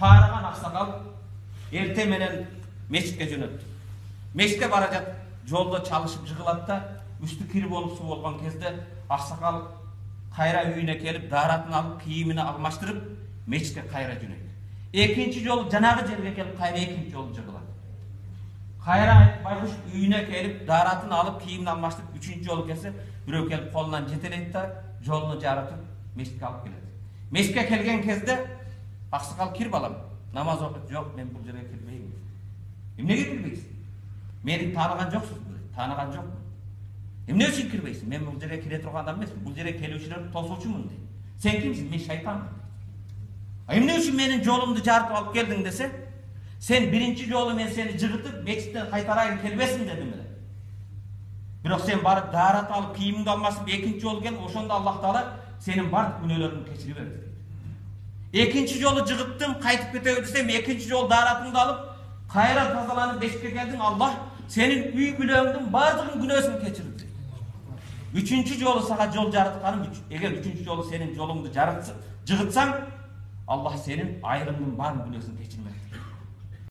Karagan aksakal erte menen meçitke jönöttü. Meçitke barajat jolda çalışıp jıgılat da üstü kiri bolup su bolgan кезде aksakal kayra üyüne kelip daaratını alıp kiyimini almaştırıp meçitke kayra jönöydü. Ekinci jol janagı жерге kelip kayra ekinci jol jıgılat. Kayra baykuş üyüne kelip daaratını alıp kiyimini almaştırıp üçüncü jol kelse birөө kelip kolundan jeteleydi da jolunu jaratıp meçitke alıp keledi. Meçitke kelgen кезде aksakal kir balam namaz okut yok men bu жерге kirбеймин. Эмнеге кирбейсиң? Мени тааныган жоксуз, тааныган жокмун. Эмне үчүн кирбейсиң? Мен бул жерге кире турган адам эмесмин. Бул жерге келүүчүлөрдү тосуучумун дейт. Сен кимсиң? Мен шайтанмын. Эмне үчүн менин жолумду жарытып алып келдиң десе, сен биринчи жолу мен сени жыгытып, мечиттен кайтарайын келбесиң дедим эле. Бирок сен барып даарат алып, кийимиңди алмасып, экинчи жолу кел, ошондо Аллах Таала сенин бардык күнөөлөрүңдү кечирип берди. Экинчи жолу жыгыттым, кайтып кетеби десем, экинчи жолу daarатыңды алып, кайра тазаланып бешикке келдиң, Аллах сенин үй бүлөңдүн бардыгын күнөөсүн кечирди. Үчүнчү жолу сага жол жаратканым, эгер үчүнчү жолу сенин жолуңду жыгытсаң, Аллах сенин айрымдын баарын күнөөсүн кечирмек.